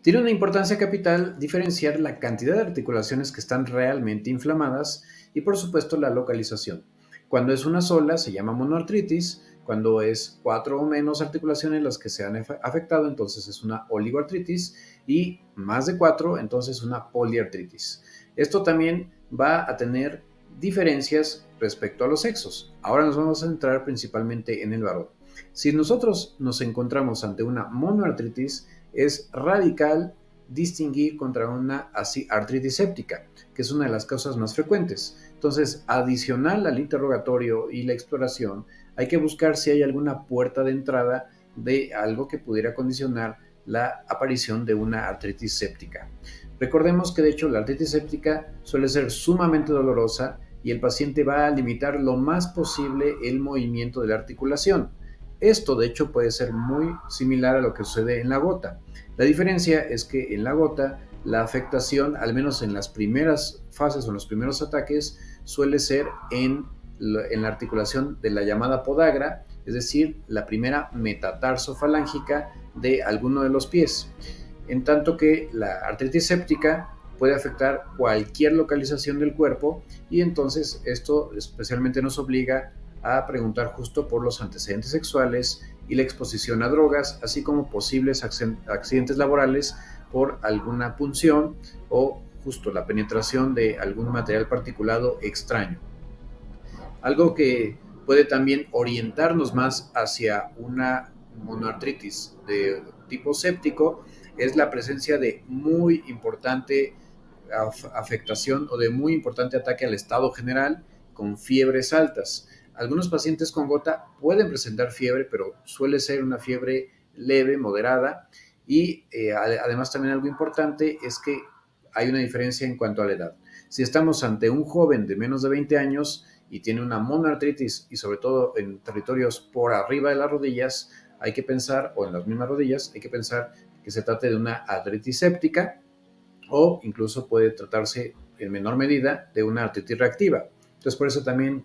Tiene una importancia capital diferenciar la cantidad de articulaciones que están realmente inflamadas y por supuesto la localización. Cuando es una sola se llama monoartritis, cuando es cuatro o menos articulaciones las que se han afectado, entonces es una oligoartritis, y más de cuatro, entonces una poliartritis. Esto también va a tener diferencias respecto a los sexos. Ahora nos vamos a centrar principalmente en el varón. Si nosotros nos encontramos ante una monoartritis, es radical distinguir contra una artritis séptica, que es una de las causas más frecuentes. Entonces, adicional al interrogatorio y la exploración, hay que buscar si hay alguna puerta de entrada de algo que pudiera condicionar la aparición de una artritis séptica. Recordemos que de hecho la artritis séptica suele ser sumamente dolorosa y el paciente va a limitar lo más posible el movimiento de la articulación. Esto de hecho puede ser muy similar a lo que sucede en la gota. La diferencia es que en la gota la afectación, al menos en las primeras fases o en los primeros ataques, suele ser en la articulación de la llamada podagra, es decir, la primera metatarsofalángica de alguno de los pies. En tanto que la artritis séptica puede afectar cualquier localización del cuerpo, y entonces esto especialmente nos obliga a preguntar justo por los antecedentes sexuales y la exposición a drogas, así como posibles accidentes laborales por alguna punción o justo la penetración de algún material particulado extraño. Algo que puede también orientarnos más hacia una monoartritis de tipo séptico es la presencia de muy importante afectación o de muy importante ataque al estado general con fiebres altas. Algunos pacientes con gota pueden presentar fiebre, pero suele ser una fiebre leve, moderada, y además también algo importante es que hay una diferencia en cuanto a la edad. Si estamos ante un joven de menos de 20 años y tiene una monoartritis y sobre todo en territorios por arriba de las rodillas, hay que pensar, o en las mismas rodillas, hay que pensar que se trate de una artritis séptica, o incluso puede tratarse en menor medida de una artritis reactiva. Entonces, por eso también,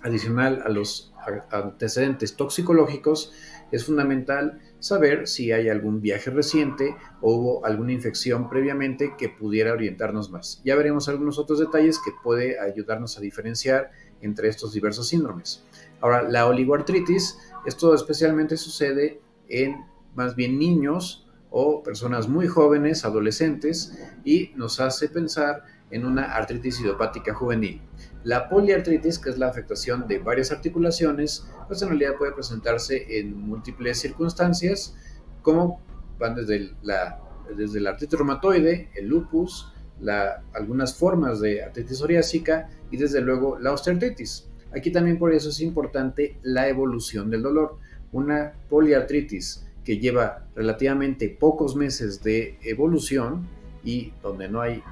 adicional a los antecedentes toxicológicos, es fundamental saber si hay algún viaje reciente o hubo alguna infección previamente que pudiera orientarnos más. Ya veremos algunos otros detalles que puede ayudarnos a diferenciar entre estos diversos síndromes. Ahora, la oligoartritis, esto especialmente sucede en más bien niños o personas muy jóvenes, adolescentes, y nos hace pensar en una artritis idiopática juvenil. La poliartritis, que es la afectación de varias articulaciones, pues en realidad puede presentarse en múltiples circunstancias, como van desde la artritis reumatoide, el lupus, algunas formas de artritis psoriásica y desde luego la osteoartritis. Aquí también por eso es importante la evolución del dolor. Una poliartritis que lleva relativamente pocos meses de evolución y donde no hay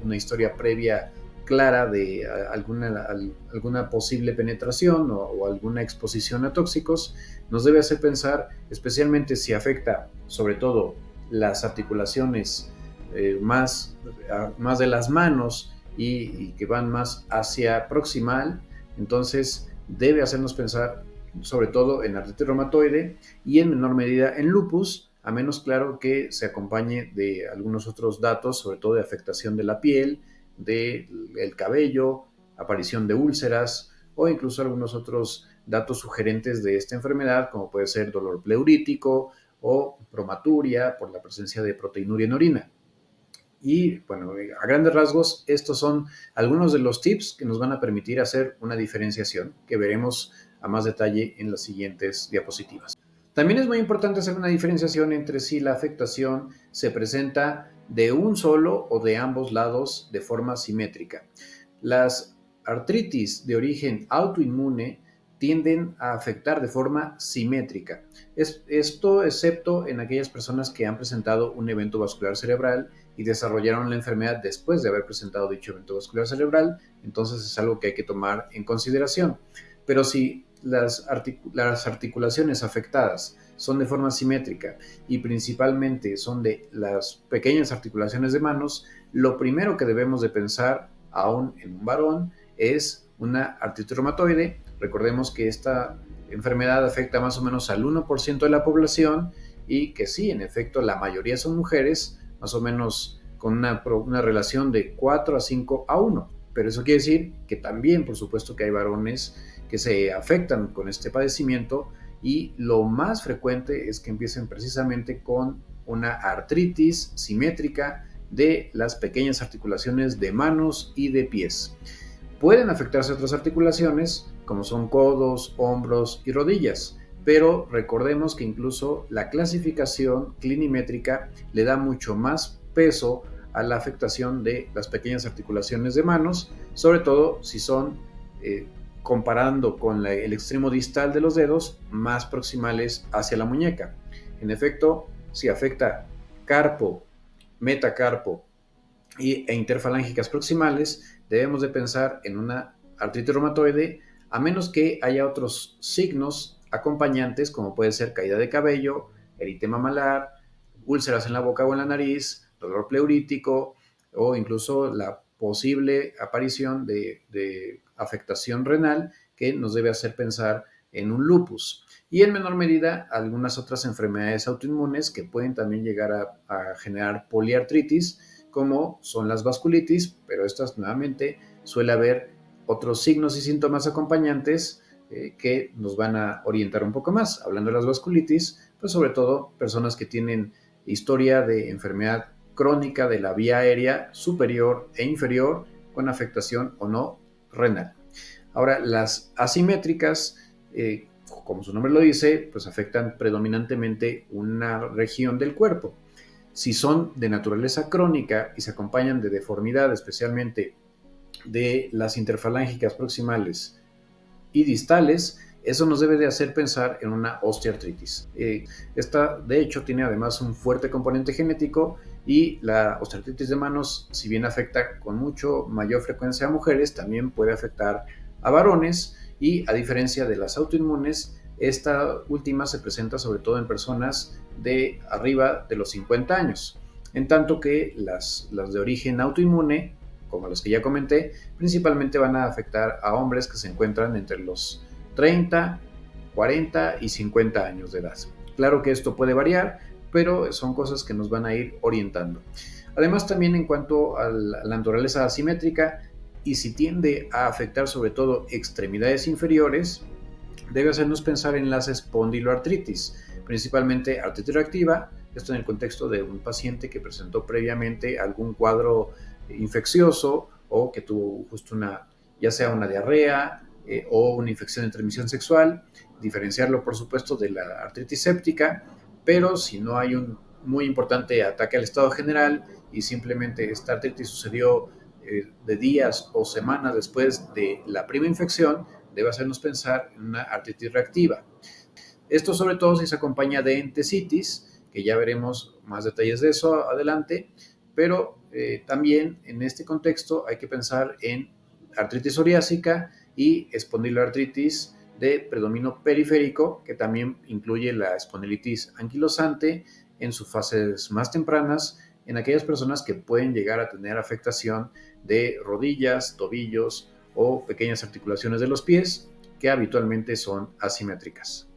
una historia previa clara de alguna posible penetración o alguna exposición a tóxicos, nos debe hacer pensar, especialmente si afecta sobre todo las articulaciones más de las manos y que van más hacia proximal, entonces debe hacernos pensar sobre todo en artritis reumatoide y en menor medida en lupus, a menos claro que se acompañe de algunos otros datos, sobre todo de afectación de la piel, del cabello, aparición de úlceras o incluso algunos otros datos sugerentes de esta enfermedad, como puede ser dolor pleurítico o promaturia por la presencia de proteinuria en orina. Y bueno, a grandes rasgos, estos son algunos de los tips que nos van a permitir hacer una diferenciación que veremos a más detalle en las siguientes diapositivas. También es muy importante hacer una diferenciación entre si la afectación se presenta de un solo o de ambos lados de forma simétrica. Las artritis de origen autoinmune tienden a afectar de forma simétrica. Esto excepto en aquellas personas que han presentado un evento vascular cerebral y desarrollaron la enfermedad después de haber presentado dicho evento vascular cerebral, entonces es algo que hay que tomar en consideración. Pero si las articulaciones afectadas son de forma simétrica y principalmente son de las pequeñas articulaciones de manos, lo primero que debemos de pensar, aún en un varón, es una artritis reumatoide. Recordemos que esta enfermedad afecta más o menos al 1% de la población y que sí, en efecto, la mayoría son mujeres, más o menos con una relación de 4 a 5 a 1. Pero eso quiere decir que también, por supuesto, que hay varones que se afectan con este padecimiento, y lo más frecuente es que empiecen precisamente con una artritis simétrica de las pequeñas articulaciones de manos y de pies. Pueden afectarse otras articulaciones, como son codos, hombros y rodillas, pero recordemos que incluso la clasificación clinimétrica le da mucho más peso a la afectación de las pequeñas articulaciones de manos, sobre todo si son, comparando con el extremo distal de los dedos, más proximales hacia la muñeca. En efecto, si afecta carpo, metacarpo e interfalángicas proximales, debemos de pensar en una artritis reumatoide, a menos que haya otros signos acompañantes, como puede ser caída de cabello, eritema malar, úlceras en la boca o en la nariz, dolor pleurítico o incluso la posible aparición de afectación renal que nos debe hacer pensar en un lupus. Y en menor medida, algunas otras enfermedades autoinmunes que pueden también llegar a generar poliartritis, como son las vasculitis, pero estas nuevamente suele haber otros signos y síntomas acompañantes que nos van a orientar un poco más. Hablando de las vasculitis, pues sobre todo personas que tienen historia de enfermedad crónica de la vía aérea superior e inferior con afectación o no renal. Ahora, las asimétricas, como su nombre lo dice, pues afectan predominantemente una región del cuerpo. Si son de naturaleza crónica y se acompañan de deformidad, especialmente de las interfalángicas proximales y distales, eso nos debe de hacer pensar en una osteoartritis. Esta, de hecho, tiene además un fuerte componente genético, y la osteoartritis de manos, si bien afecta con mucho mayor frecuencia a mujeres, también puede afectar a varones, y a diferencia de las autoinmunes, esta última se presenta sobre todo en personas de arriba de los 50 años, en tanto que las de origen autoinmune, como las que ya comenté, principalmente van a afectar a hombres que se encuentran entre los 30, 40 y 50 años de edad. Claro que esto puede variar, pero son cosas que nos van a ir orientando. Además, también en cuanto a la naturaleza asimétrica, y si tiende a afectar sobre todo extremidades inferiores, debe hacernos pensar en las espondiloartritis, principalmente artritis reactiva, esto en el contexto de un paciente que presentó previamente algún cuadro infeccioso, o que tuvo justo ya sea una diarrea o una infección de transmisión sexual. Diferenciarlo, por supuesto, de la artritis séptica, pero si no hay un muy importante ataque al estado general y simplemente esta artritis sucedió de días o semanas después de la prima infección, debe hacernos pensar en una artritis reactiva. Esto sobre todo si se acompaña de entesitis, que ya veremos más detalles de eso adelante, pero también en este contexto hay que pensar en artritis psoriásica y espondiloartritis de predominio periférico, que también incluye la espondilitis anquilosante en sus fases más tempranas, en aquellas personas que pueden llegar a tener afectación de rodillas, tobillos o pequeñas articulaciones de los pies, que habitualmente son asimétricas.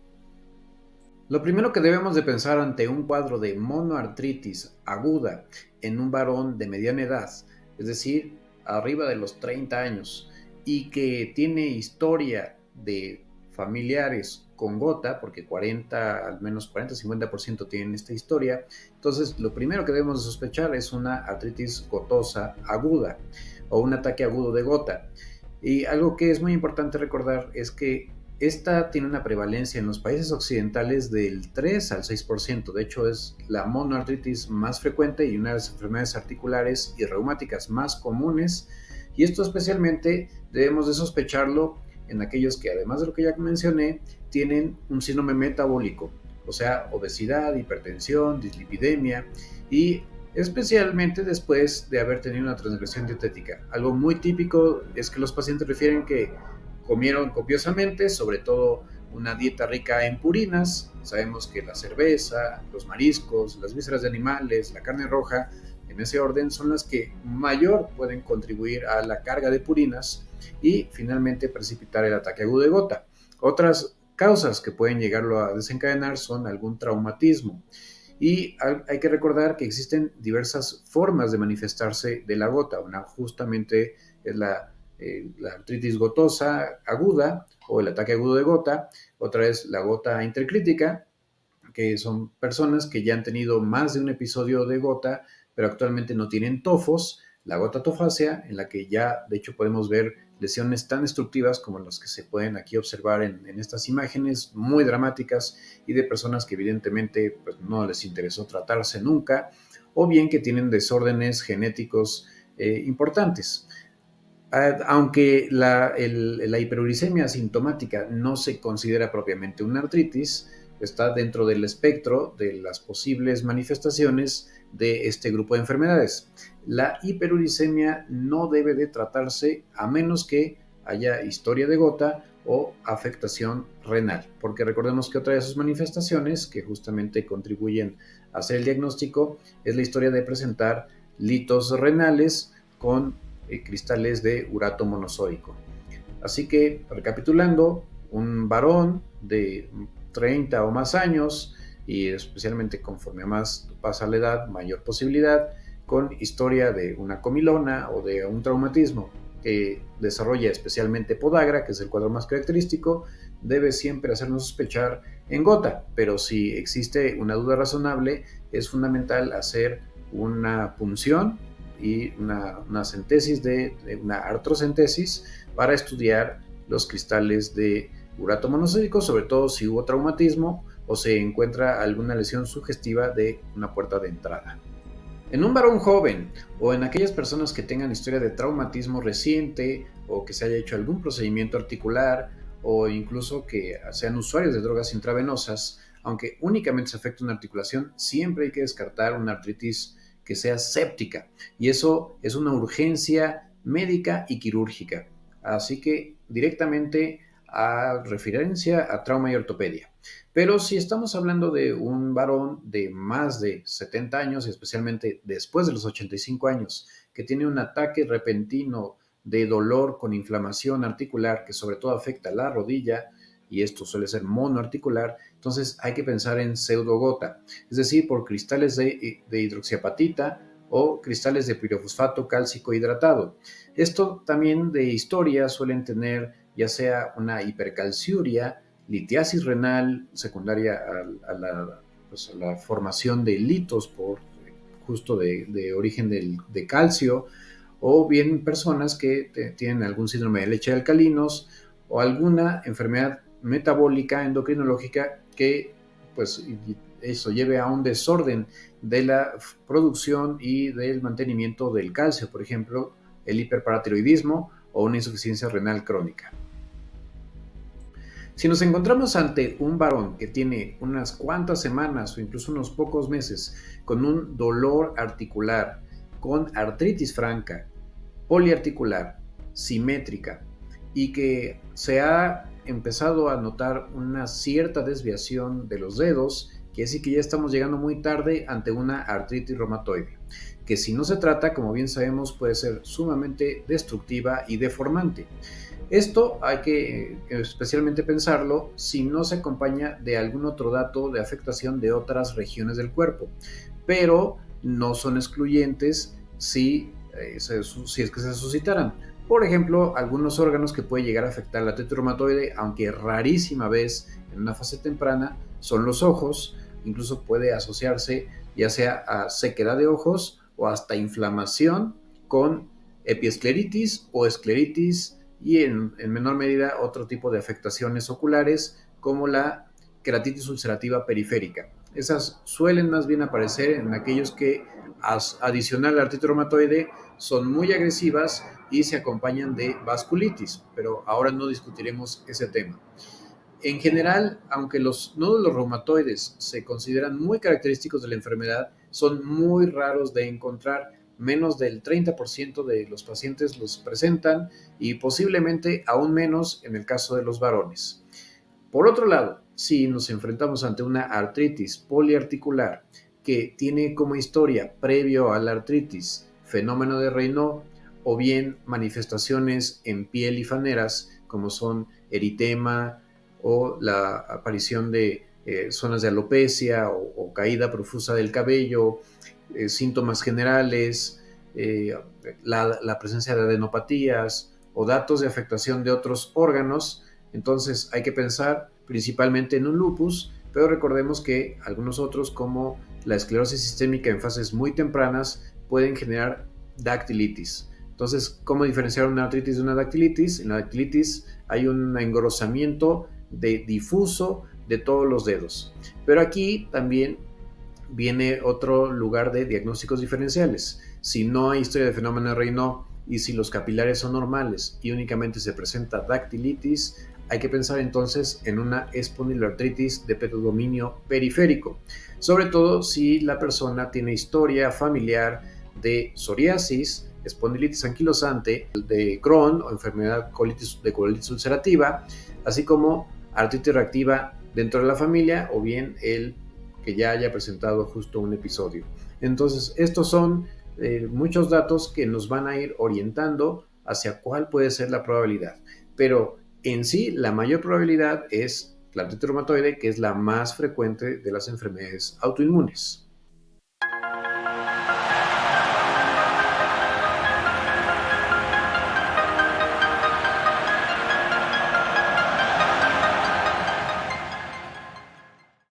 Lo primero que debemos de pensar ante un cuadro de monoartritis aguda en un varón de mediana edad, es decir, arriba de los 30 años, y que tiene historia de familiares con gota, porque al menos 40-50% tienen esta historia, entonces lo primero que debemos de sospechar es una artritis gotosa aguda o un ataque agudo de gota. Y algo que es muy importante recordar es que esta tiene una prevalencia en los países occidentales del 3 al 6%. De hecho, es la monoartritis más frecuente y una de las enfermedades articulares y reumáticas más comunes. Y esto especialmente debemos de sospecharlo en aquellos que, además de lo que ya mencioné, tienen un síndrome metabólico, o sea, obesidad, hipertensión, dislipidemia, y especialmente después de haber tenido una transgresión dietética. Algo muy típico es que los pacientes refieren que comieron copiosamente, sobre todo una dieta rica en purinas. Sabemos que la cerveza, los mariscos, las vísceras de animales, la carne roja, en ese orden, son las que mayor pueden contribuir a la carga de purinas y finalmente precipitar el ataque agudo de gota. Otras causas que pueden llegarlo a desencadenar son algún traumatismo. Y hay que recordar que existen diversas formas de manifestarse de la gota. Una justamente es la artritis gotosa aguda o el ataque agudo de gota. Otra es la gota intercrítica, que son personas que ya han tenido más de un episodio de gota, pero actualmente no tienen tofos. La gota tofácea, en la que ya de hecho podemos ver lesiones tan destructivas como las que se pueden aquí observar en estas imágenes, muy dramáticas, y de personas que evidentemente pues, no les interesó tratarse nunca, o bien que tienen desórdenes genéticos importantes. Aunque la hiperuricemia asintomática no se considera propiamente una artritis, está dentro del espectro de las posibles manifestaciones de este grupo de enfermedades. La hiperuricemia no debe de tratarse a menos que haya historia de gota o afectación renal, porque recordemos que otra de sus manifestaciones que justamente contribuyen a hacer el diagnóstico es la historia de presentar litos renales con cristales de urato monosódico. Así que, recapitulando, un varón de 30 o más años, y especialmente conforme más pasa la edad, mayor posibilidad, con historia de una comilona o de un traumatismo que desarrolla especialmente podagra, que es el cuadro más característico, debe siempre hacernos sospechar en gota, pero si existe una duda razonable, es fundamental hacer una punción y una centesis de una artrocentesis para estudiar los cristales de urato monosódico, sobre todo si hubo traumatismo o se encuentra alguna lesión sugestiva de una puerta de entrada. En un varón joven o en aquellas personas que tengan historia de traumatismo reciente o que se haya hecho algún procedimiento articular o incluso que sean usuarios de drogas intravenosas, aunque únicamente se afecte una articulación, siempre hay que descartar una artritis que sea séptica, y eso es una urgencia médica y quirúrgica. Así que directamente a referencia a trauma y ortopedia. Pero si estamos hablando de un varón de más de 70 años, especialmente después de los 85 años, que tiene un ataque repentino de dolor con inflamación articular que sobre todo afecta la rodilla, y esto suele ser monoarticular, entonces hay que pensar en pseudogota, es decir, por cristales de hidroxiapatita o cristales de pirofosfato cálcico hidratado. Esto también de historia suelen tener ya sea una hipercalciuria, litiasis renal secundaria a la formación de litos por justo de origen de calcio, o bien personas que tienen algún síndrome de leche de alcalinos o alguna enfermedad metabólica endocrinológica que pues eso lleve a un desorden de la producción y del mantenimiento del calcio, por ejemplo, el hiperparatiroidismo o una insuficiencia renal crónica. Si nos encontramos ante un varón que tiene unas cuantas semanas o incluso unos pocos meses con un dolor articular, con artritis franca, poliarticular, simétrica, y que se ha empezado a notar una cierta desviación de los dedos, quiere decir que ya estamos llegando muy tarde ante una artritis reumatoide, que si no se trata, como bien sabemos, puede ser sumamente destructiva y deformante. Esto hay que especialmente pensarlo si no se acompaña de algún otro dato de afectación de otras regiones del cuerpo, pero no son excluyentes si es que se suscitaran. Por ejemplo, algunos órganos que puede llegar a afectar la artritis reumatoide, aunque rarísima vez en una fase temprana, son los ojos. Incluso puede asociarse ya sea a sequedad de ojos o hasta inflamación con epiescleritis o escleritis, y en menor medida otro tipo de afectaciones oculares como la queratitis ulcerativa periférica. Esas suelen más bien aparecer en aquellos que, adicional a la artritis reumatoide, son muy agresivas y se acompañan de vasculitis, pero ahora no discutiremos ese tema. En general, aunque los nódulos reumatoides se consideran muy característicos de la enfermedad, son muy raros de encontrar. Menos del 30% de los pacientes los presentan y posiblemente aún menos en el caso de los varones. Por otro lado, si nos enfrentamos ante una artritis poliarticular que tiene como historia previo a la artritis fenómeno de Raynaud o bien manifestaciones en piel y faneras como son eritema o la aparición de zonas de alopecia o caída profusa del cabello, síntomas generales, la presencia de adenopatías o datos de afectación de otros órganos. Entonces hay que pensar principalmente en un lupus, pero recordemos que algunos otros, como la esclerosis sistémica en fases muy tempranas, pueden generar dactilitis. Entonces, ¿cómo diferenciar una artritis de una dactilitis? En la dactilitis hay un engrosamiento difuso de todos los dedos. Pero aquí también viene otro lugar de diagnósticos diferenciales. Si no hay historia de fenómeno de Raynaud y si los capilares son normales y únicamente se presenta dactilitis, hay que pensar entonces en una espondiloartritis de predominio periférico, sobre todo si la persona tiene historia familiar de psoriasis, espondilitis anquilosante, de Crohn o enfermedad de colitis ulcerativa, así como artritis reactiva dentro de la familia o bien el que ya haya presentado justo un episodio. Entonces, estos son muchos datos que nos van a ir orientando hacia cuál puede ser la probabilidad. Pero en sí, la mayor probabilidad es la artritis reumatoide, que es la más frecuente de las enfermedades autoinmunes.